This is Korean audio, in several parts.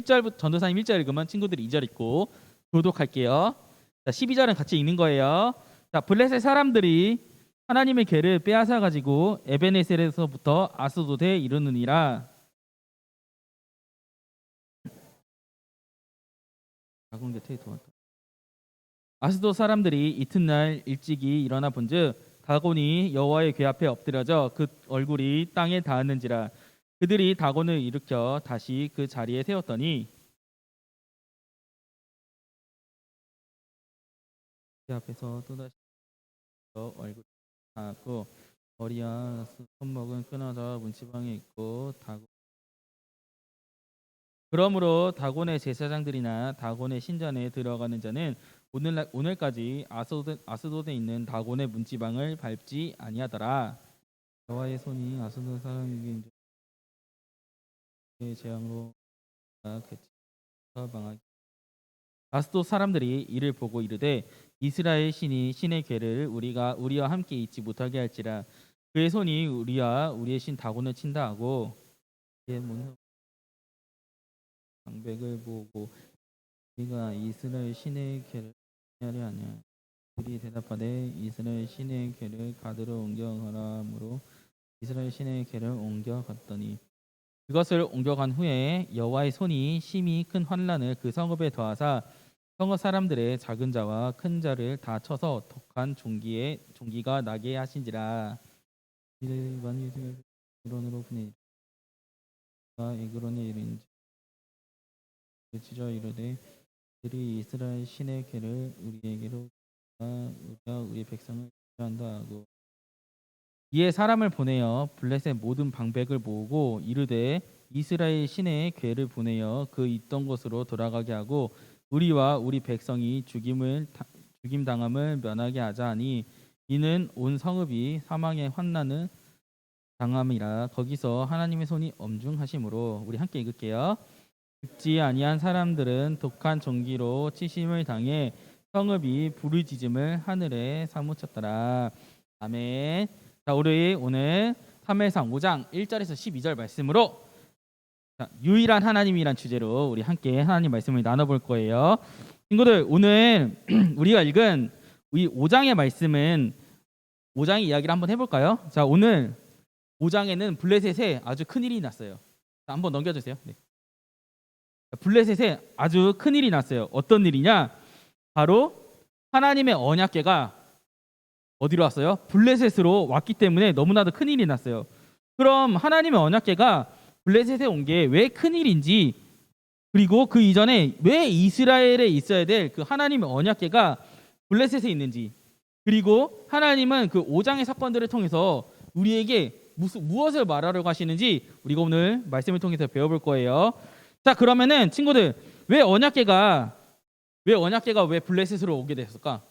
10절부터 전도사님 1절 읽으면 친구들이 2절 읽고 교독할게요. 자, 12절은 같이 읽는 거예요. 자, 블레셋 사람들이 하나님의 궤를 빼앗아 가지고 에베네셀에서부터 아스돗에 이르느니라. 아스돗 사람들이 이튿날 일찍이 일어나 본즉 다곤이 여호와의 궤 앞에 엎드려져 그 얼굴이 땅에 닿았는지라. 그들이 다곤을 일으켜 다시 그 자리에 세웠더니 그 앞에서 또다시 얼굴이 닿았고 머리와 손목은 끊어져 문지방에 있고 그러므로 다곤의 제사장들이나 다곤의 신전에 들어가는 자는 오늘까지 아스돗에 있는 다곤의 문지방을 밟지 아니하더라. 여호와의 손이 아스돗 사람에게 재앙으로 망하게. 아스돗 사람들이 이를 보고 이르되 이스라엘 신이 신의 궤를 우리와 함께 있지 못하게 할지라. 그의 손이 우리와 우리의 신 다곤을 친다 하고 방백을 보고 우리가 이스라엘 신의 궤를 하려 하냐. 그들이 대답하되 이스라엘 신의 궤를 가드로 옮겨가라므로 이스라엘 신의 궤를 옮겨갔더니 그것을 옮겨간 후에 여호와의 손이 심히 큰 환난을 그 성읍에 더하사 성읍 사람들의 작은 자와 큰 자를 다 쳐서 독한 종기가 나게 하신지라. 이를 많이 에그론으로 보내 에그론에 이른지 찢어 이르되 그들이 이스라엘 신의 궤를 우리에게로 우리가 우리 백성을 한다 하고 이에 사람을 보내어 블레셋 모든 방백을 모으고 이르되 이스라엘 신의 궤를 보내어 그 있던 곳으로 돌아가게 하고 우리와 우리 백성이 죽임 당함을 면하게 하자 하니 이는 온 성읍이 사망의 환난을 당함이라. 거기서 하나님의 손이 엄중하심으로. 우리 함께 읽을게요. 죽지 아니한 사람들은 독한 종기로 치심을 당해 성읍이 부르짖음을 하늘에 사무쳤더라. 아멘. 자, 우리 오늘 사무엘상 5장 1절에서 12절 말씀으로 유일한 하나님이란 주제로 우리 함께 하나님 말씀을 나눠볼 거예요. 친구들, 오늘 우리가 읽은 이 5장의 말씀은 5장의 이야기를 한번 해볼까요? 자, 오늘 5장에는 블레셋에 아주 큰일이 났어요. 자, 한번 넘겨주세요. 네. 블레셋에 아주 큰일이 났어요. 어떤 일이냐? 바로 하나님의 언약궤가 어디로 왔어요? 블레셋으로 왔기 때문에 너무나도 큰일이 났어요. 그럼 하나님의 언약궤가 블레셋에 온 게 왜 큰일인지, 그리고 그 이전에 왜 이스라엘에 있어야 될 그 하나님의 언약궤가 블레셋에 있는지, 그리고 하나님은 그 5장의 사건들을 통해서 우리에게 무엇을 말하려고 하시는지 우리가 오늘 말씀을 통해서 배워볼 거예요. 자, 그러면은 친구들, 왜 언약궤가 왜 블레셋으로 오게 됐을까?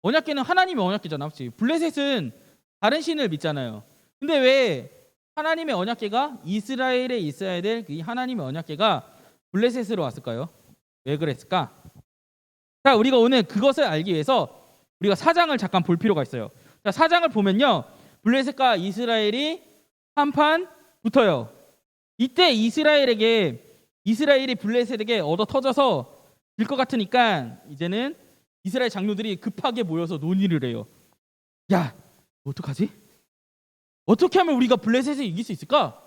언약궤는 하나님의 언약궤잖아, 그렇지? 블레셋은 다른 신을 믿잖아요. 근데 왜 하나님의 언약궤가 이스라엘에 있어야 될 이 하나님의 언약궤가 블레셋으로 왔을까요? 왜 그랬을까? 자, 우리가 오늘 그것을 알기 위해서 우리가 4장을 잠깐 볼 필요가 있어요. 자, 4장을 보면요, 블레셋과 이스라엘이 한판 붙어요. 이때 이스라엘이 블레셋에게 얻어 터져서 질 것 같으니까 이제는 이스라엘 장로들이 급하게 모여서 논의를 해요. 야, 어떡하지? 어떻게 하면 우리가 블레셋을 이길 수 있을까?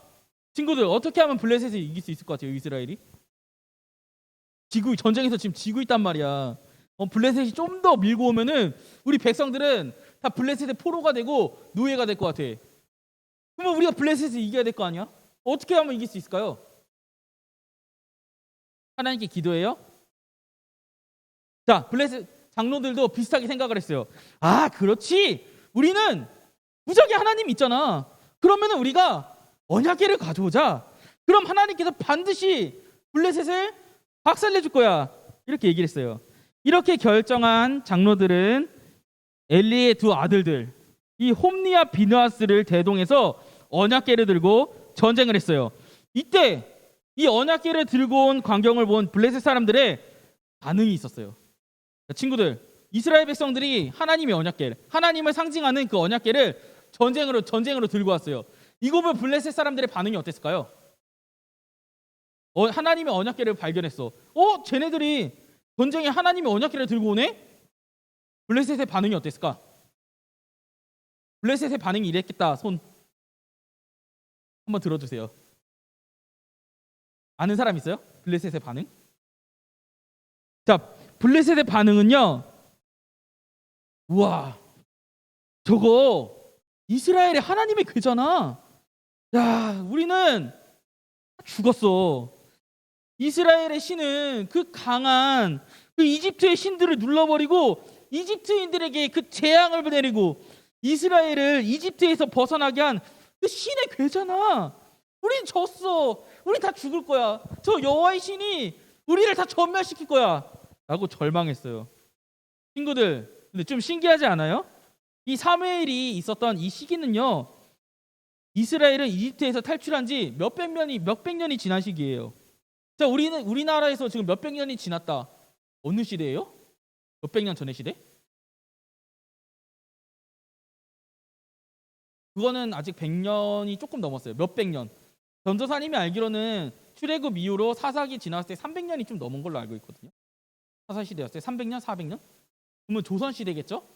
친구들, 어떻게 하면 블레셋을 이길 수 있을 것 같아요? 이스라엘이 전쟁에서 지금 지고 있단 말이야. 블레셋이 좀 더 밀고 오면은 우리 백성들은 다 블레셋의 포로가 되고 노예가 될 것 같아. 그러면 우리가 블레셋을 이겨야 될 거 아니야? 어떻게 하면 이길 수 있을까요? 하나님께 기도해요. 자, 블레셋 장로들도 비슷하게 생각을 했어요. 아, 그렇지. 우리는 무적의 하나님 있잖아. 그러면은 우리가 언약궤를 가져오자. 그럼 하나님께서 반드시 블레셋을 박살내줄 거야. 이렇게 얘기를 했어요. 이렇게 결정한 장로들은 엘리의 두 아들들, 이 홈리와 비느하스를 대동해서 언약궤를 들고 전쟁을 했어요. 이때 이 언약궤를 들고 온 광경을 본 블레셋 사람들의 반응이 있었어요. 친구들, 이스라엘 백성들이 하나님의 언약궤, 하나님을 상징하는 그 언약궤를 전쟁으로 들고 왔어요. 이거 보면 블레셋 사람들의 반응이 어땠을까요? 하나님의 언약궤를 발견했어. 쟤네들이 전쟁에 하나님의 언약궤를 들고 오네? 블레셋의 반응이 어땠을까? 블레셋의 반응이 이랬겠다. 손 한번 들어주세요. 아는 사람 있어요? 블레셋의 반응? 자, 블레셋의 반응은요. 우와, 저거 이스라엘의 하나님의 궤잖아. 야, 우리는 죽었어. 이스라엘의 신은 그 강한 그 이집트의 신들을 눌러버리고 이집트인들에게 그 재앙을 내리고 이스라엘을 이집트에서 벗어나게 한 그 신의 궤잖아. 우린 졌어. 우린 다 죽을 거야. 저 여호와의 신이 우리를 다 전멸시킬 거야 라고 절망했어요. 친구들, 근데 좀 신기하지 않아요? 이 사무엘이 있었던 이 시기는요, 이스라엘은 이집트에서 탈출한 지 몇백 년이 지난 시기예요. 자, 우리나라에서 지금 몇백 년이 지났다. 어느 시대예요? 몇백 년 전의 시대? 그거는 아직 100년이 조금 넘었어요. 몇백 년. 전도사님이 알기로는 출애굽 이후로 사사기 지났을 때 300년이 좀 넘은 걸로 알고 있거든요. 사사 시대였을 때 300년, 400년? 그러면 조선 시대겠죠?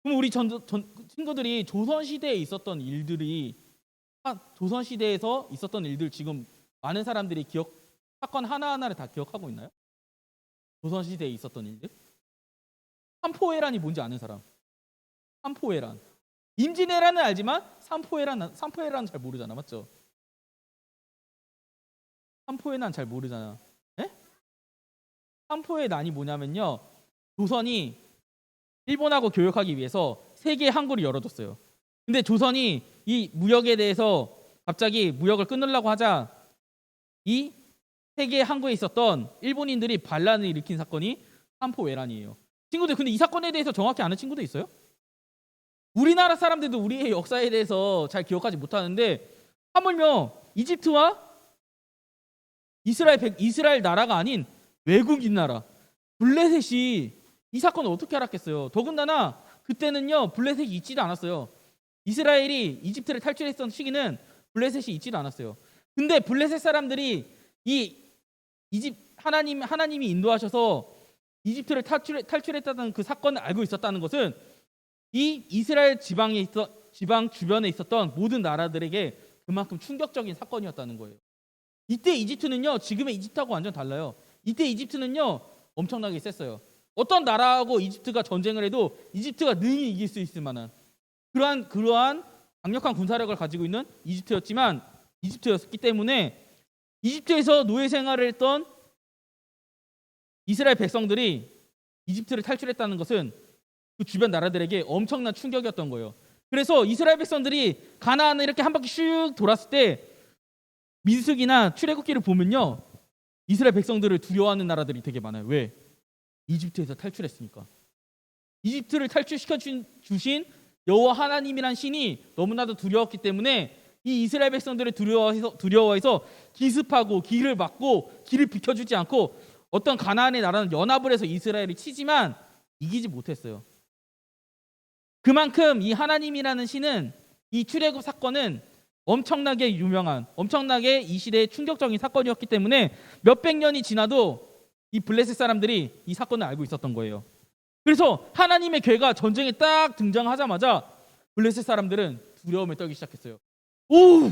그럼 우리 친구들이 조선 시대에 있었던 일들이 조선 시대에서 있었던 일들 지금 많은 사람들이 사건 하나하나를 다 기억하고 있나요? 조선 시대에 있었던 일들? 삼포해란이 뭔지 아는 사람? 삼포해란. 임진왜란은 알지만 삼포해란은 잘 모르잖아, 맞죠? 삼포해란 잘 모르잖아. 에? 삼포해란이 뭐냐면요, 조선이 일본하고 교역하기 위해서 세계 항구를 열어줬어요. 근데 조선이 이 무역에 대해서 갑자기 무역을 끊으려고 하자 이 세계 항구에 있었던 일본인들이 반란을 일으킨 사건이 삼포해란이에요. 친구들, 근데 이 사건에 대해서 정확히 아는 친구도 있어요? 우리나라 사람들도 우리의 역사에 대해서 잘 기억하지 못하는데 하물며 이집트와 이스라엘 나라가 아닌 외국인 나라 블레셋이 이 사건을 어떻게 알았겠어요? 더군다나 그때는요, 블레셋이 있지도 않았어요. 이스라엘이 이집트를 탈출했던 시기는 블레셋이 있지도 않았어요. 근데 블레셋 사람들이 하나님이 인도하셔서 이집트를 탈출했다는 그 사건을 알고 있었다는 것은 이 이스라엘 지방 주변에 있었던 모든 나라들에게 그만큼 충격적인 사건이었다는 거예요. 이때 이집트는요, 지금의 이집트하고 완전 달라요. 이때 이집트는요, 엄청나게 셌어요. 어떤 나라하고 이집트가 전쟁을 해도 이집트가 능히 이길 수 있을 만한 그러한 강력한 군사력을 가지고 있는 이집트였기 때문에 이집트에서 노예 생활을 했던 이스라엘 백성들이 이집트를 탈출했다는 것은 그 주변 나라들에게 엄청난 충격이었던 거예요. 그래서 이스라엘 백성들이 가나안을 이렇게 한 바퀴 슉 돌았을 때 민수기나 출애굽기를 보면요, 이스라엘 백성들을 두려워하는 나라들이 되게 많아요. 왜? 이집트에서 탈출했으니까. 이집트를 탈출시켜 주신 여호와 하나님이란 신이 너무나도 두려웠기 때문에 이 이스라엘 백성들을 두려워해서 기습하고 길을 막고 길을 비켜주지 않고 어떤 가나안의 나라는 연합을 해서 이스라엘을 치지만 이기지 못했어요. 그만큼 이 하나님이라는 신은 이 출애굽 사건은 엄청나게 이 시대의 충격적인 사건이었기 때문에 몇백 년이 지나도 이 블레셋 사람들이 이 사건을 알고 있었던 거예요. 그래서 하나님의 궤가 전쟁에 딱 등장하자마자 블레셋 사람들은 두려움에 떨기 시작했어요. 오!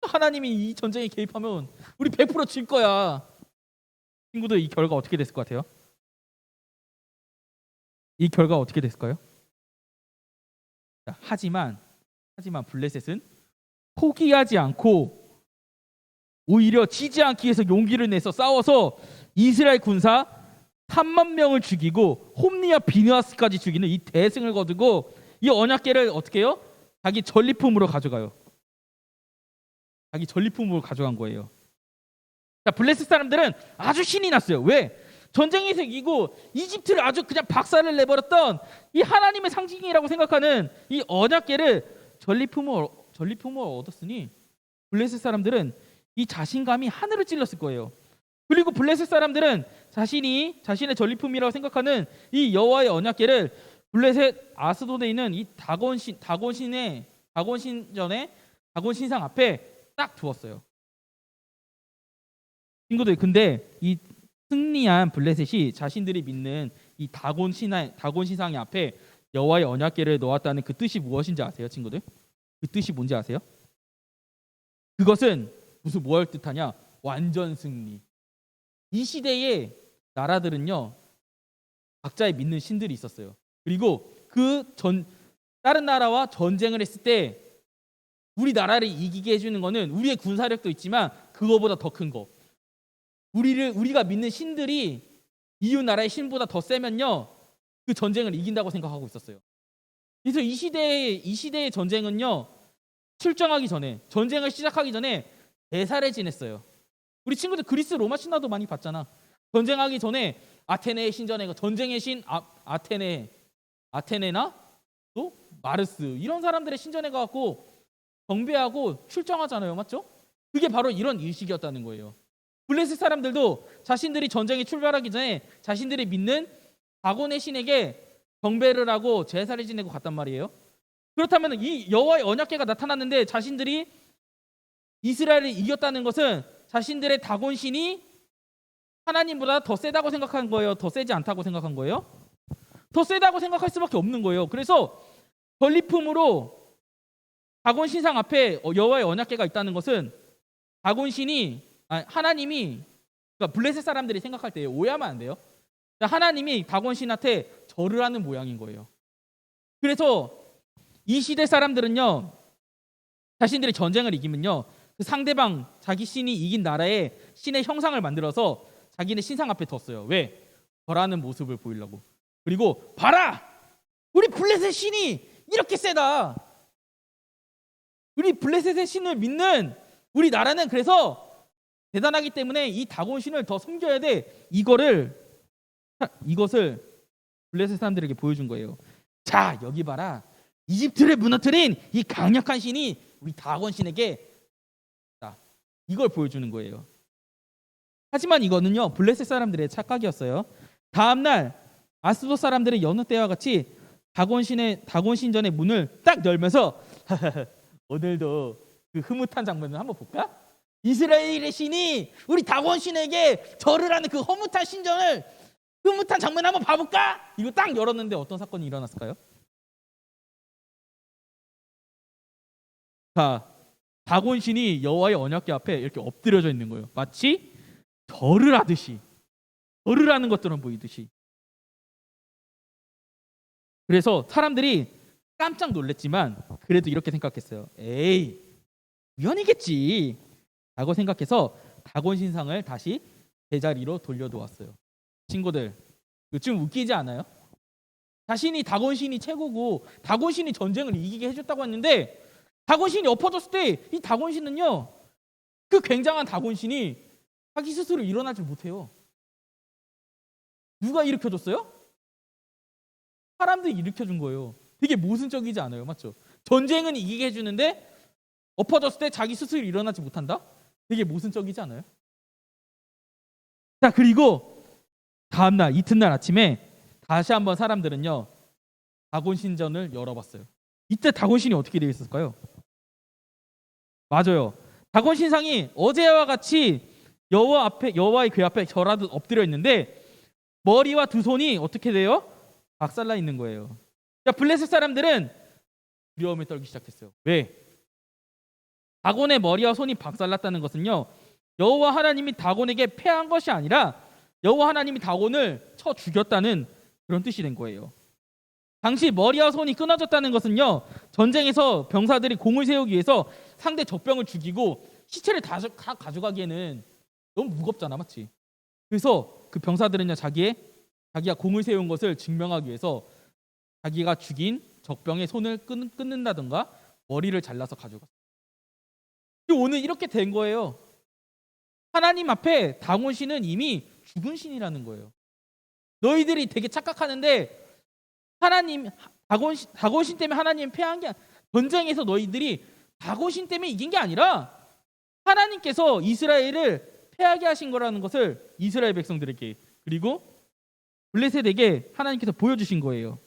하나님이 이 전쟁에 개입하면 우리 100% 질 거야. 친구들, 이 결과 어떻게 됐을 것 같아요? 이 결과 어떻게 됐을까요? 하지만 블레셋은 포기하지 않고 오히려 지지 않기 위해서 용기를 내서 싸워서 이스라엘 군사 3만 명을 죽이고 홈리와 비느하스까지 죽이는 이 대승을 거두고 이 언약궤를 어떻게 해요? 자기 전리품으로 가져가요. 자기 전리품으로 가져간 거예요. 자, 블레셋 사람들은 아주 신이 났어요. 왜? 전쟁에서 이기고 이집트를 아주 그냥 박살을 내버렸던 이 하나님의 상징이라고 생각하는 이 언약궤를 전리품으로 얻었으니 블레셋 사람들은 이 자신감이 하늘을 찔렀을 거예요. 그리고 블레셋 사람들은 자신의 전리품이라고 생각하는 이 여호와의 언약궤를 블레셋 아스도드에 있는 이 다곤신전에 다곤 신상 앞에 딱 두었어요. 친구들, 근데 이 승리한 블레셋이 자신들이 믿는 이 다곤 신상의 앞에 여호와의 언약궤를 놓았다는 그 뜻이 무엇인지 아세요, 친구들? 그 뜻이 뭔지 아세요? 그것은 무슨 뭘 뜻하냐? 완전 승리. 이 시대의 나라들은요, 각자의 믿는 신들이 있었어요. 그리고 다른 나라와 전쟁을 했을 때 우리나라를 이기게 해주는 거는 우리의 군사력도 있지만 그거보다 더 큰 거. 우리가 믿는 신들이 이웃 나라의 신보다 더 세면요, 그 전쟁을 이긴다고 생각하고 있었어요. 그래서 이 시대의 전쟁은요, 출정하기 전에, 전쟁을 시작하기 전에 대사를 지냈어요. 우리 친구들 그리스 로마 신화도 많이 봤잖아. 전쟁하기 전에 아테네의 신전에 전쟁의 신 아테네나 또 마르스 이런 사람들의 신전에 가고 경배하고 출정하잖아요, 맞죠? 그게 바로 이런 의식이었다는 거예요. 블레셋 사람들도 자신들이 전쟁에 출발하기 전에 자신들이 믿는 다곤의 신에게 경배를 하고 제사를 지내고 갔단 말이에요. 그렇다면 이 여호와의 언약궤가 나타났는데 자신들이 이스라엘을 이겼다는 것은 자신들의 다곤 신이 하나님보다 더 세다고 생각한 거예요? 더 세지 않다고 생각한 거예요? 더 세다고 생각할 수밖에 없는 거예요. 그래서 전리품으로 다곤 신상 앞에 여호와의 언약궤가 있다는 것은 하나님이, 그러니까 블레셋 사람들이 생각할 때 오해하면 안 돼요. 하나님이 다곤 신한테 절을 하는 모양인 거예요. 그래서 이 시대 사람들은요, 자신들이 전쟁을 이기면요, 그 상대방 자기 신이 이긴 나라의 신의 형상을 만들어서 자기네 신상 앞에 뒀어요. 왜? 절하는 모습을 보이려고. 그리고 봐라! 우리 블레셋 신이 이렇게 세다. 우리 블레셋의 신을 믿는 우리 나라는 그래서 대단하기 때문에 이 다곤 신을 더 섬겨야 돼. 이것을 블레셋 사람들에게 보여준 거예요. 자, 여기 봐라. 이집트를 무너뜨린 이 강력한 신이 우리 다곤 신에게 이걸 보여주는 거예요. 하지만 이거는요, 블레셋 사람들의 착각이었어요. 다음날 아스돗 사람들이 여느 때와 같이 다곤 신전의 문을 딱 열면서 오늘도 그 흐뭇한 장면을 한번 볼까? 이스라엘의 신이 우리 다곤 신에게 절을 하는 그 흐뭇한 장면을 한번 봐볼까? 이거 딱 열었는데 어떤 사건이 일어났을까요? 자, 다곤 신이 여호와의 언약궤 앞에 이렇게 엎드려져 있는 거예요. 마치 절을 하는 것처럼 보이듯이. 그래서 사람들이 깜짝 놀랐지만 그래도 이렇게 생각했어요. 에이, 우연이겠지 라고 생각해서 다곤 신상을 다시 제자리로 돌려놓았어요. 친구들, 좀 웃기지 않아요? 자신이 다곤 신이 최고고 다곤 신이 전쟁을 이기게 해줬다고 했는데 다곤 신이 엎어졌을 때 이 다곤 신은요, 그 굉장한 다곤 신이 자기 스스로 일어나지 못해요. 누가 일으켜줬어요? 사람들이 일으켜준 거예요. 되게 모순적이지 않아요, 맞죠? 전쟁은 이기게 해주는데 엎어졌을 때 자기 스스로 일어나지 못한다? 되게 모순적이지 않아요? 자, 그리고 다음날 이튿날 아침에 다시 한번 사람들은요, 다곤 신전을 열어봤어요. 이때 다곤 신이 어떻게 되어 있었을까요? 맞아요. 다곤 신상이 어제와 같이 여호와의 궤 앞에 절하듯 엎드려 있는데 머리와 두 손이 어떻게 돼요? 박살나 있는 거예요. 자, 블레셋 사람들은 두려움에 떨기 시작했어요. 왜? 다곤의 머리와 손이 박살났다는 것은요, 여호와 하나님이 다곤에게 패한 것이 아니라 여호와 하나님이 다곤을 쳐 죽였다는 그런 뜻이 된 거예요. 당시 머리와 손이 끊어졌다는 것은요, 전쟁에서 병사들이 공을 세우기 위해서 상대 적병을 죽이고 시체를 다 가져가기에는 너무 무겁잖아, 맞지? 그래서 그 병사들은요, 자기가 공을 세운 것을 증명하기 위해서 자기가 죽인 적병의 손을 끊는다든가 머리를 잘라서 가져갔어요. 오늘 이렇게 된 거예요. 하나님 앞에 다곤 신은 이미 죽은 신이라는 거예요. 너희들이 되게 착각하는데 다곤 신 때문에 하나님 패한 게 전쟁에서 너희들이 다곤 신 때문에 이긴 게 아니라 하나님께서 이스라엘을 패하게 하신 거라는 것을 이스라엘 백성들에게, 그리고 블레셋에게 하나님께서 보여주신 거예요.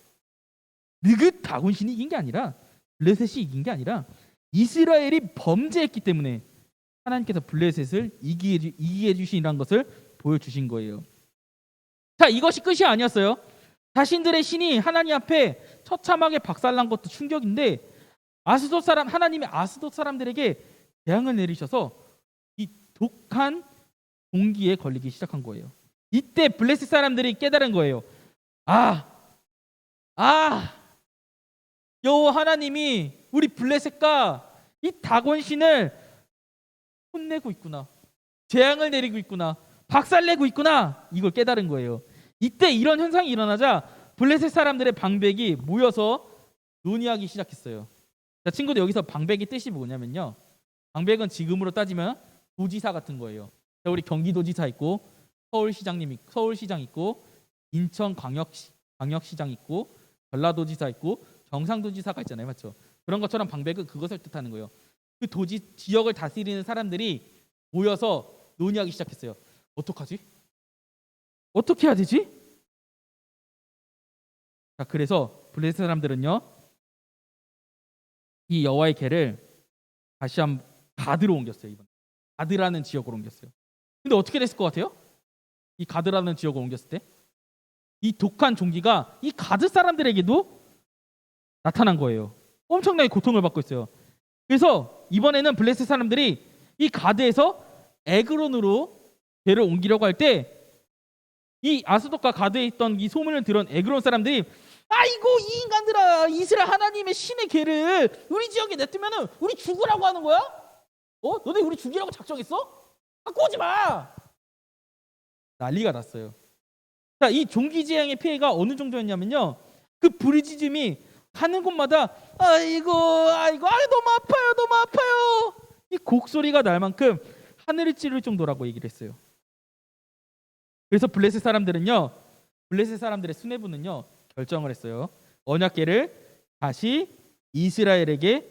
느긋 다곤 신이 이긴 게 아니라, 블레셋이 이긴 게 아니라 이스라엘이 범죄했기 때문에 하나님께서 블레셋을 이기게 해주시라는 것을 보여주신 거예요. 자, 이것이 끝이 아니었어요. 자신들의 신이 하나님 앞에 처참하게 박살난 것도 충격인데 하나님이 아스돗 사람들에게 재앙을 내리셔서 이 독한 공기에 걸리기 시작한 거예요. 이때 블레셋 사람들이 깨달은 거예요. 여호와 하나님이 우리 블레셋과 이 다곤 신을 혼내고 있구나. 재앙을 내리고 있구나. 박살내고 있구나. 이걸 깨달은 거예요. 이때 이런 현상이 일어나자 블레셋 사람들의 방백이 모여서 논의하기 시작했어요. 자, 친구들, 여기서 방백의 뜻이 뭐냐면요, 방백은 지금으로 따지면 도지사 같은 거예요. 자, 우리 경기도지사 있고 서울시장 있고 인천광역시장 있고 전라도지사 있고 경상도지사가 있잖아요, 맞죠? 그런 것처럼 방백은 그것을 뜻하는 거예요. 그 지역을 다스리는 사람들이 모여서 논의하기 시작했어요. 어떡하지? 어떻게 해야 되지? 자, 그래서 블레셋 사람들은요, 이 여호와의 궤를 다시 한번 가드로 옮겼어요. 이번 가드라는 지역으로 옮겼어요. 근데 어떻게 됐을 것 같아요? 이 가드라는 지역으로 옮겼을 때 이 독한 종기가 이 가드 사람들에게도 나타난 거예요. 엄청나게 고통을 받고 있어요. 그래서 이번에는 블레셋 사람들이 이 가드에서 에그론으로 궤를 옮기려고 할 때 이 아스돗과 가드에 있던 이 소문을 들은 에그론 사람들이, 아이고 이 인간들아, 이스라엘 하나님의 신의 궤를 우리 지역에 냅두면은 우리 죽으라고 하는 거야? 너네 우리 죽이라고 작정했어? 갖고 오지 마! 난리가 났어요. 자, 이 종기재앙의 피해가 어느 정도였냐면요, 그 부르짖음이 가는 곳마다 아이고 너무 아파요 이 곡소리가 날 만큼 하늘을 찌를 정도라고 얘기를 했어요. 그래서 블레셋 사람들의 수뇌부는요 결정을 했어요. 언약궤를 다시 이스라엘에게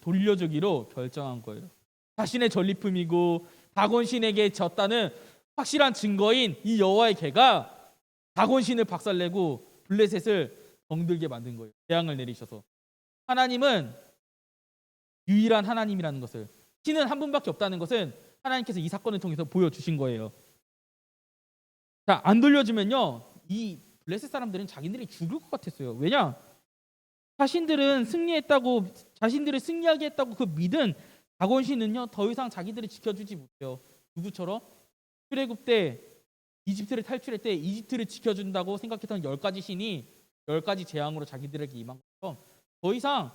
돌려주기로 결정한 거예요. 자신의 전리품이고 다곤 신에게 졌다는 확실한 증거인 이 여호와의 궤가 다곤 신을 박살내고 블레셋을 덩들게 만든 거예요. 재앙을 내리셔서. 하나님은 유일한 하나님이라는 것을, 신은 한 분밖에 없다는 것은 하나님께서 이 사건을 통해서 보여주신 거예요. 자, 안 돌려주면요 이 블레셋 사람들은 자기들이 죽을 것 같았어요. 왜냐? 자신들을 승리하게 했다고 그 믿은 다곤 신은요 더 이상 자기들을 지켜주지 못해요. 누구처럼? 출애굽 때 이집트를 탈출할 때 이집트를 지켜준다고 생각했던 10가지 신이 10가지 재앙으로 자기들에게 임한 것처럼 더 이상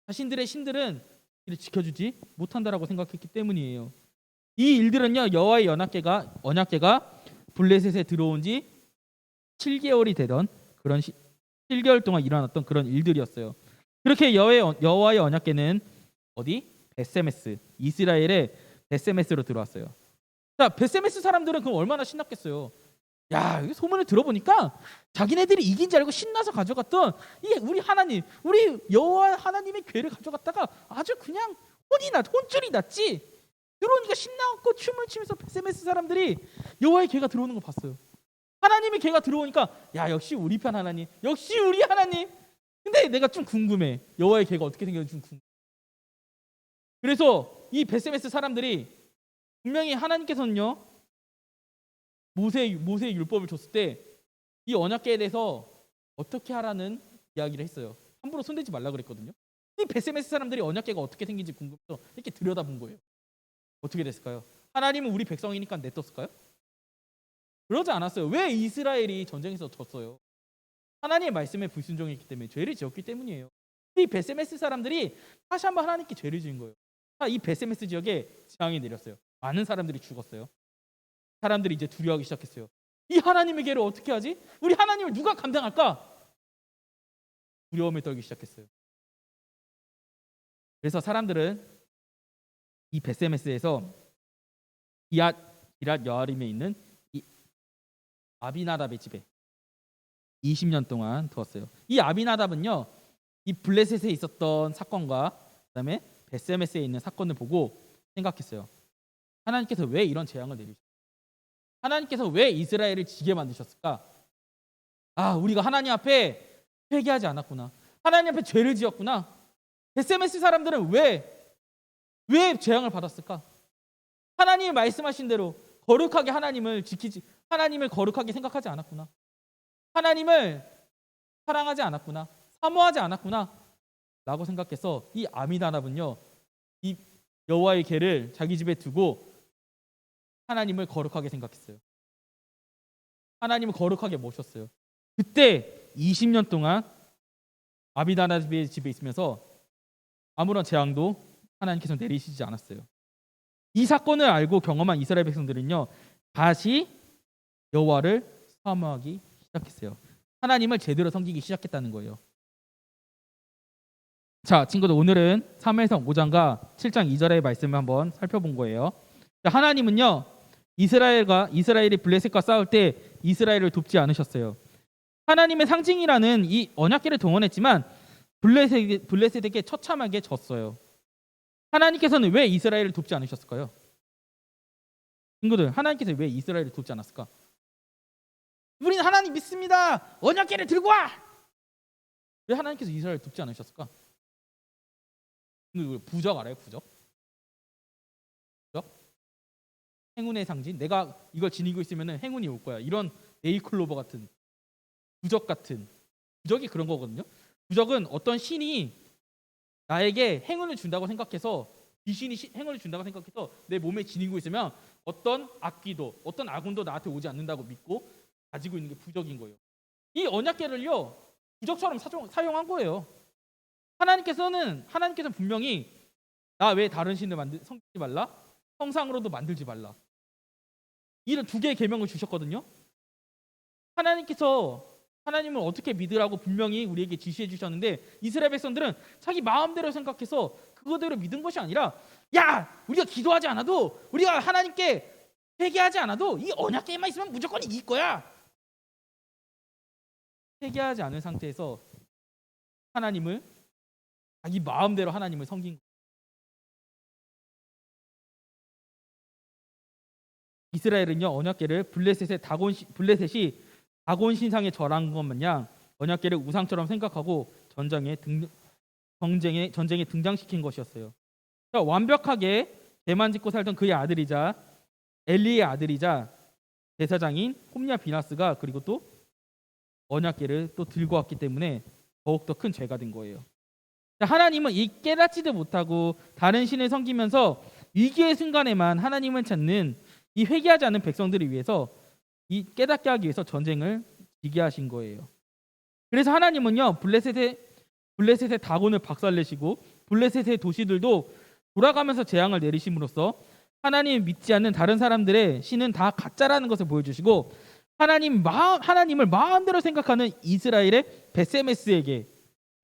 자신들의 신들은 이를 지켜주지 못한다라고 생각했기 때문이에요. 이 일들은요 여호와의 언약궤가 블레셋에 들어온 지 7개월이 되던 7개월 동안 일어났던 그런 일들이었어요. 그렇게 여호와의 언약궤는 어디? 베세메스, 이스라엘의 베세메스로 들어왔어요. 자, 베세메스 사람들은 그럼 얼마나 신났겠어요. 야, 소문을 들어보니까 자기네들이 이긴 줄 알고 신나서 가져갔던 이 우리 하나님, 우리 여호와 하나님의 궤를 가져갔다가 아주 그냥 혼쭐이 났지. 들어오니까 신나고 춤을 추면서 베세메스 사람들이 여호와의 궤가 들어오는 거 봤어요. 하나님의 궤가 들어오니까 야, 역시 우리 편 하나님, 역시 우리 하나님. 근데 내가 좀 궁금해. 여호와의 궤가 어떻게 생겼는지 좀 궁금해. 그래서 이 베세메스 사람들이 분명히 하나님께서는요 모세의 율법을 줬을 때 이 언약궤에 대해서 어떻게 하라는 이야기를 했어요. 함부로 손대지 말라 그랬거든요. 이 베세메스 사람들이 언약궤가 어떻게 생긴지 궁금해서 이렇게 들여다본 거예요. 어떻게 됐을까요? 하나님은 우리 백성이니까 냅뒀을까요? 그러지 않았어요. 왜 이스라엘이 전쟁에서 졌어요? 하나님의 말씀에 불순종했기 때문에, 죄를 지었기 때문이에요. 이 베세메스 사람들이 다시 한번 하나님께 죄를 지은 거예요. 이 베세메스 지역에 재앙이 내렸어요. 많은 사람들이 죽었어요. 사람들이 이제 두려워하기 시작했어요. 이 하나님의 궤를 어떻게 하지? 우리 하나님을 누가 감당할까? 두려움에 떨기 시작했어요. 그래서 사람들은 이 베세메스에서 기랏 여아림에 있는 이 아비나답의 집에 20년 동안 두었어요. 이 아비나답은요 이 블레셋에 있었던 사건과 그다음에 베세메스에 있는 사건을 보고 생각했어요. 하나님께서 왜 이런 재앙을 내리셨을까? 하나님께서 왜 이스라엘을 지게 만드셨을까? 우리가 하나님 앞에 회개하지 않았구나. 하나님 앞에 죄를 지었구나. 베세메스 사람들은 왜 재앙을 받았을까? 하나님이 말씀하신 대로 거룩하게 하나님을 거룩하게 생각하지 않았구나. 하나님을 사랑하지 않았구나. 사모하지 않았구나. 라고 생각해서 이 아미나답은요, 이 여호와의 궤를 자기 집에 두고 하나님을 거룩하게 생각했어요. 하나님을 거룩하게 모셨어요. 그때 20년 동안 아미나답의 집에 있으면서 아무런 재앙도 하나님께서 내리시지 않았어요. 이 사건을 알고 경험한 이스라엘 백성들은요, 다시 여호와를 사모하기 시작했어요. 하나님을 제대로 섬기기 시작했다는 거예요. 자, 친구들, 오늘은 사무엘상 5장과 7장 2절의 말씀을 한번 살펴본 거예요. 하나님은요, 이스라엘이 블레셋과 싸울 때 이스라엘을 돕지 않으셨어요. 하나님의 상징이라는 이 언약궤를 동원했지만 블레셋에게 처참하게 졌어요. 하나님께서는 왜 이스라엘을 돕지 않으셨을까요? 친구들, 하나님께서 왜 이스라엘을 돕지 않았을까? 우리는 하나님 믿습니다. 언약궤를 들고 와. 왜 하나님께서 이스라엘을 돕지 않으셨을까? 부적 알아요? 부적? 행운의 상징. 내가 이걸 지니고 있으면 행운이 올 거야. 이런 네이클로버 같은 부적 같은 부적이 그런 거거든요. 부적은 어떤 신이 나에게 행운을 준다고 생각해서, 귀신이 행운을 준다고 생각해서 내 몸에 지니고 있으면 어떤 악귀도 어떤 아군도 나한테 오지 않는다고 믿고 가지고 있는 게 부적인 거예요. 이 언약궤를요, 부적처럼 사용한 거예요. 하나님께서는 분명히 나 외에 다른 신을 섬기지 말라, 형상으로도 만들지 말라, 이런 두 개의 계명을 주셨거든요. 하나님을 어떻게 믿으라고 분명히 우리에게 지시해 주셨는데, 이스라엘 백성들은 자기 마음대로 생각해서 그거대로 믿은 것이 아니라, 야, 우리가 기도하지 않아도, 우리가 하나님께 회개하지 않아도 이 언약궤만 있으면 무조건 이길 거야. 회개하지 않은 상태에서 자기 마음대로 하나님을 섬긴 거예요. 이스라엘은요, 언약궤를 블레셋이 다곤 신상에 절한 것 마냥 언약궤를 우상처럼 생각하고 전쟁에 등장시킨 것이었어요. 완벽하게 대만 짓고 살던 그의 아들이자 엘리의 아들이자 제사장인 홈냐 비나스가 그리고 또 언약궤를 또 들고 왔기 때문에 더욱더 큰 죄가 된 거예요. 하나님은 이 깨닫지도 못하고 다른 신을 섬기면서 위기의 순간에만 하나님을 찾는 이 회개하지 않은 백성들을 위해서, 이 깨닫게 하기 위해서 전쟁을 지게 하신 거예요. 그래서 하나님은요, 블레셋의 다곤을 박살내시고 블레셋의 도시들도 돌아가면서 재앙을 내리심으로써 하나님을 믿지 않는 다른 사람들의 신은 다 가짜라는 것을 보여주시고, 하나님을 마음대로 생각하는 이스라엘의 베세메스에게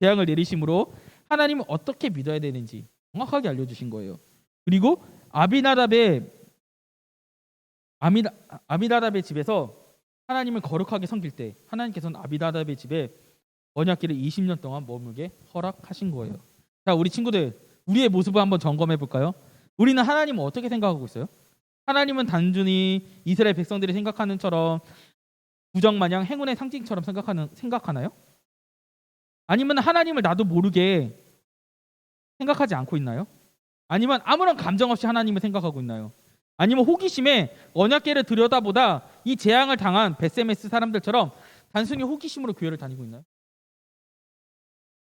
재앙을 내리심으로 하나님을 어떻게 믿어야 되는지 정확하게 알려주신 거예요. 그리고 아미나답의 집에서 하나님을 거룩하게 섬길 때 하나님께서는 아미나답의 집에 언약궤를 20년 동안 머물게 허락하신 거예요. 자, 우리 친구들, 우리의 모습을 한번 점검해 볼까요? 우리는 하나님을 어떻게 생각하고 있어요? 하나님은 단순히 이스라엘 백성들이 생각하는 처럼 부적 마냥 행운의 상징처럼 생각하나요? 아니면 하나님을 나도 모르게 생각하지 않고 있나요? 아니면 아무런 감정 없이 하나님을 생각하고 있나요? 아니면 호기심에 언약궤를 들여다보다 이 재앙을 당한 베세메스 사람들처럼 단순히 호기심으로 교회를 다니고 있나요?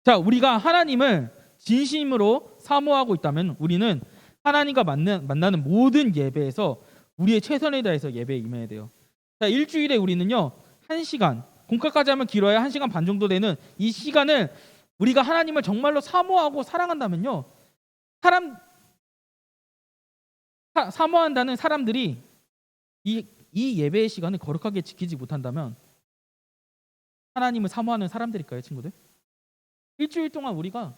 자, 우리가 하나님을 진심으로 사모하고 있다면 우리는 하나님과 만나는 모든 예배에서 우리의 최선을 다해서 예배에 임해야 돼요. 자, 일주일에 우리는요, 1시간, 공과까지 하면 길어야 1시간 반 정도 되는 이 시간을 우리가 하나님을 정말로 사모하고 사랑한다면요, 사모한다는 사람들이 이 예배의 시간을 거룩하게 지키지 못한다면 하나님을 사모하는 사람들일까요, 친구들? 일주일 동안 우리가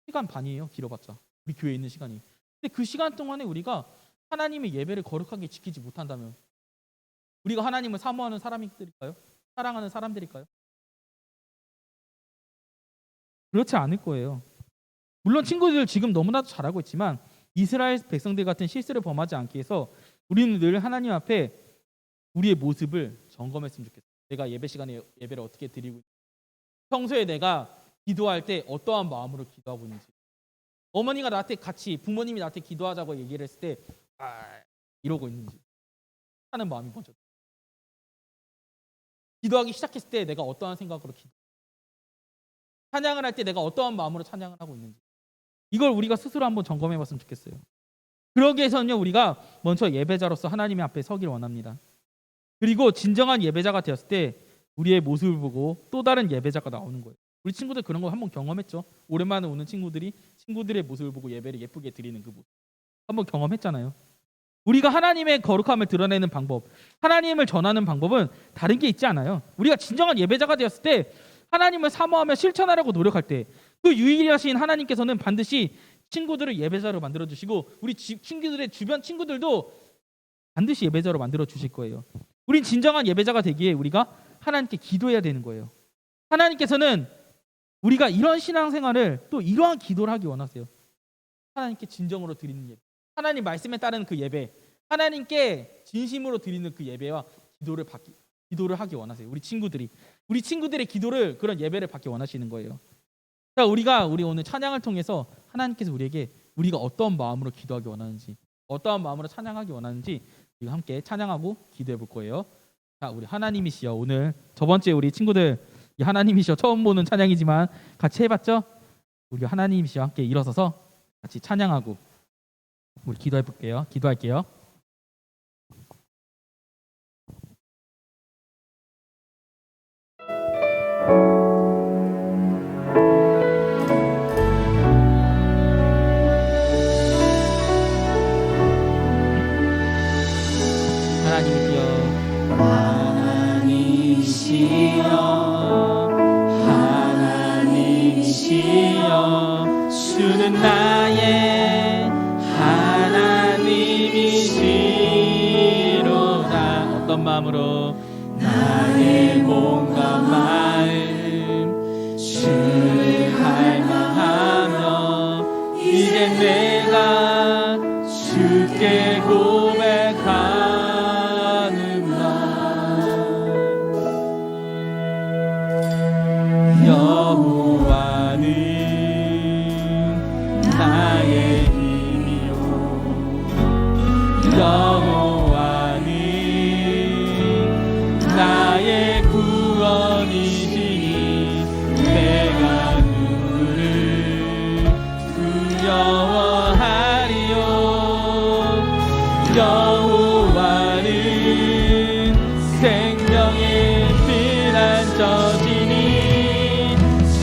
시간 반이에요, 길어봤자. 우리 교회에 있는 시간이. 근데 그 시간 동안에 우리가 하나님의 예배를 거룩하게 지키지 못한다면 우리가 하나님을 사모하는 사람들일까요? 사랑하는 사람들일까요? 그렇지 않을 거예요. 물론 친구들 지금 너무나도 잘하고 있지만 이스라엘 백성들 같은 실수를 범하지 않기 위해서 우리는 늘 하나님 앞에 우리의 모습을 점검했으면 좋겠어요. 내가 예배 시간에 예배를 어떻게 드리고, 평소에 내가 기도할 때 어떠한 마음으로 기도하고 있는지. 어머니가 나한테 같이 부모님이 나한테 기도하자고 얘기를 했을 때 이러고 있는지 하는 마음이 먼저. 기도하기 시작했을 때 내가 어떠한 생각으로 찬양을 할 때 내가 어떠한 마음으로 찬양을 하고 있는지 이걸 우리가 스스로 한번 점검해 봤으면 좋겠어요. 그러기 위해서는요 우리가 먼저 예배자로서 하나님의 앞에 서기를 원합니다. 그리고 진정한 예배자가 되었을 때 우리의 모습을 보고 또 다른 예배자가 나오는 거예요. 우리 친구들 그런 거 한번 경험했죠. 오랜만에 오는 친구들이 친구들의 모습을 보고 예배를 예쁘게 드리는 그 모습 한번 경험했잖아요. 우리가 하나님의 거룩함을 드러내는 방법, 하나님을 전하는 방법은 다른 게 있지 않아요. 우리가 진정한 예배자가 되었을 때 하나님을 사모하며 실천하려고 노력할 때 그 유일하신 하나님께서는 반드시 친구들을 예배자로 만들어주시고 우리 친구들의 주변 친구들도 반드시 예배자로 만들어주실 거예요. 우린 진정한 예배자가 되기에 우리가 하나님께 기도해야 되는 거예요. 하나님께서는 우리가 이런 신앙생활을 또 이러한 기도를 하기 원하세요. 하나님께 진정으로 드리는 예배, 하나님 말씀에 따르는 그 예배, 하나님께 진심으로 드리는 그 예배와 기도를 하기 원하세요. 우리 친구들의 기도를 그런 예배를 받기 원하시는 거예요. 자, 우리 오늘 찬양을 통해서 하나님께서 우리에게 우리가 어떤 마음으로 기도하기 원하는지, 어떠한 마음으로 찬양하기 원하는지 우리가 함께 찬양하고 기도해 볼 거예요. 자, 우리 하나님이시여, 오늘 저번주에 우리 친구들 이 하나님이시여 처음 보는 찬양이지만 같이 해봤죠? 우리 하나님이시여 함께 일어서서 같이 찬양하고 우리 기도할게요. 하나님이시여 주는 나의 하나님이시로다. 어떤 마음으로? 나의 몸과 마음 주를 갈망하며 이제 내가 주께 고백하는 말 여호와는 나의 힘이요 여호와는 나의 구원이시니 내가 누구를 두려워하리요 여호와는 생명의 피난처시니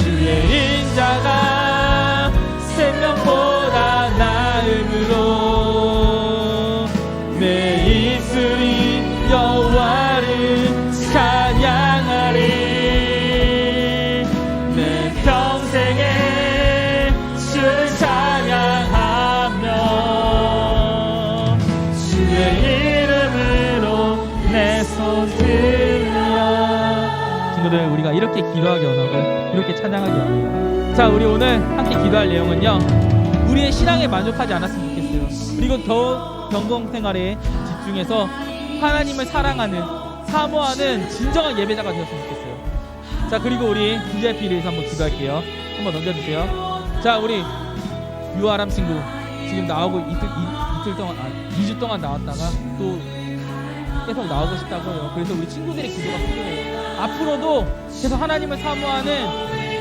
주의 인자가 생명보다 나음으로 내 입술이 여호와를 찬양하리 내 평생에 주를 찬양하며 주의 이름으로 내 손 들려. 친구들, 우리가 이렇게 기도하기 원하고 이렇게 찬양하기 원해요. 자, 우리 오늘 함께 기도할 내용은요, 우리의 신앙에 만족하지 않았으면 좋겠어요. 그리고 더욱 경건생활에 집중해서 하나님을 사랑하는, 사모하는 진정한 예배자가 되었으면 좋겠어요. 자, 그리고 우리 VIP를 위해서 한번 기도할게요. 한번 넘겨주세요. 자, 우리 유아람 친구 지금 나오고 이틀 동안 2주 동안 나왔다가 또 계속 나오고 싶다고 해요. 그래서 우리 친구들의 기도가 필요해요. 앞으로도 계속 하나님을 사모하는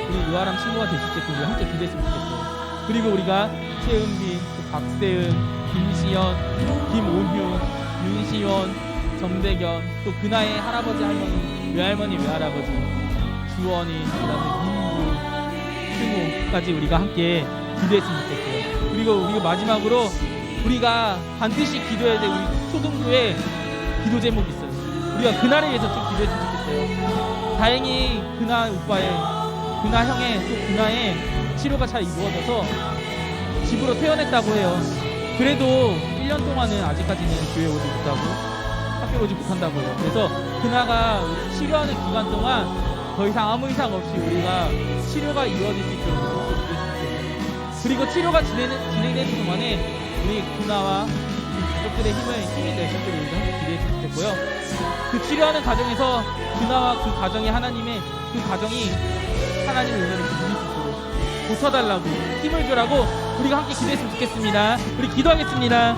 우리 유아람 친구가 될 수 있게끔 우리 함께 기도했으면 좋겠어요. 그리고 우리가 최은비, 박세은, 김시연, 김온휴, 윤시원, 정대견, 또 그나의 할아버지 할머니, 외할머니 외할아버지, 주원이, 그다음에 민구, 승우까지 우리가 함께 기도했으면 좋겠어요. 그리고 우리가 마지막으로 우리가 반드시 기도해야 될 우리 초등부의 기도 제목이 있어요. 우리가 그날에 위해서 좀 기도했으면 좋겠어요. 다행히 그나 오빠의, 그나 형의, 또 그나의 치료가 잘 이루어져서 집으로 퇴원했다고 해요. 그래도 1년 동안은 아직까지는 교회 오지 못하고 학교 오지 못한다고 해요. 그래서 그나가 치료하는 기간 동안 더 이상 아무 이상 없이 우리가 치료가 이루어질 수 있도록 기도했으면 좋겠어요. 그리고 치료가 진행되는 동안에 우리 그나와 가족들의 힘이 될 수 있도록 우리가 함께 기도했으면 좋겠고요. 그 치료하는 과정에서 그나와 그 가정이 하나님의 그 가정이 하나님의 은혜를 이룰 수 있도록 고쳐달라고 힘을 주라고 우리가 함께 기도했으면 좋겠습니다. 우리 기도하겠습니다.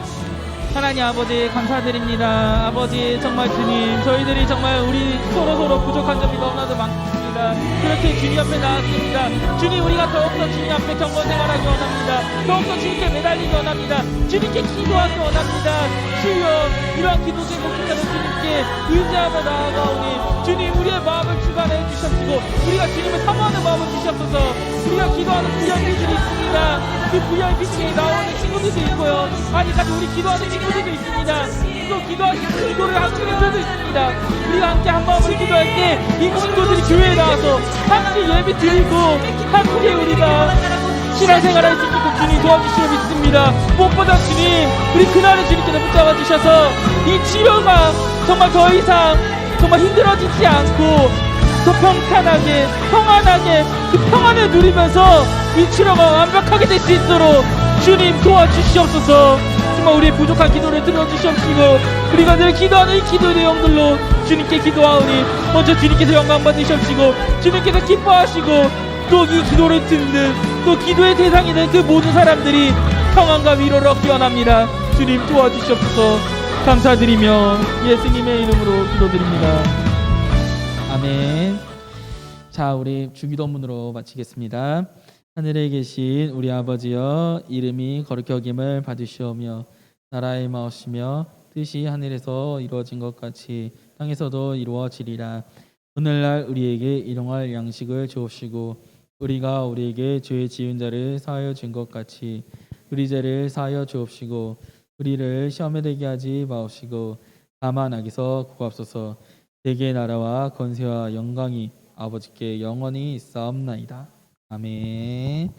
하나님 아버지 감사드립니다. 아버지 정말 주님 저희들이 정말 우리 서로 부족한 점이 너무나도 많습니다. 그렇게 주님 앞에 나왔습니다. 주님 우리가 더욱더 주님 앞에 경건 생활하기 원합니다. 더욱더 주님께 매달리기 원합니다. 주님께 기도하기 원합니다. 주여 이러한 기도 제목이라도 주님께 의지하며 나아가오니 주님 우리의 마음을 주관해 주셨시고 우리가 주님을 사모하는 마음을 주셨소서. 우리가 기도하는 VIP들이 있습니다. 그 VIP 중에 나오는 친구들도 있고요. 아직까지 우리 기도하는 친구들도 있습니다. 또 기도를 하는 친구들도 있습니다. 우리가 함께 한 마음으로 기도할 때 이 친구들이 교회에 나와서 함께 예배 드리고 함께 우리가 신앙생활할 수 있게끔 주님 도와주시려 믿습니다. 무엇보다 주님 우리 그날에 주님께서 붙잡아 주셔서 이 치료가 정말 더 이상 정말 힘들어지지 않고 더 평탄하게 평안하게 그 평안을 누리면서 이 치료가 완벽하게 될 수 있도록 주님 도와주시옵소서. 정말 우리의 부족한 기도를 들어주시옵시고 우리가 늘 기도하는 이 기도 내용들로 주님께 기도하오니 먼저 주님께서 영광 받으시옵시고 주님께서 기뻐하시고 또 이 기도를 듣는 또 기도의 대상이 된 그 모든 사람들이 평안과 위로를 얻기 원합니다. 주님 도와주시옵소서. 감사드리며 예수님의 이름으로 기도드립니다. 아멘. 자, 우리 주기도문으로 마치겠습니다. 하늘에 계신 우리 아버지여, 이름이 거룩히 여김을 받으시오며 나라의 마옵시며 뜻이 하늘에서 이루어진 것 같이 땅에서도 이루어지리라. 오늘날 우리에게 일용할 양식을 주옵시고 우리가 우리에게 죄 지은 자를 사하여 준 것 같이 우리 죄를 사하여 주옵시고 우리를 시험에 들게 하지 마옵시고 다만 악에서 구하옵소서. 대개 나라와 권세와 영광이 아버지께 영원히 있사옵나이다. 아멘.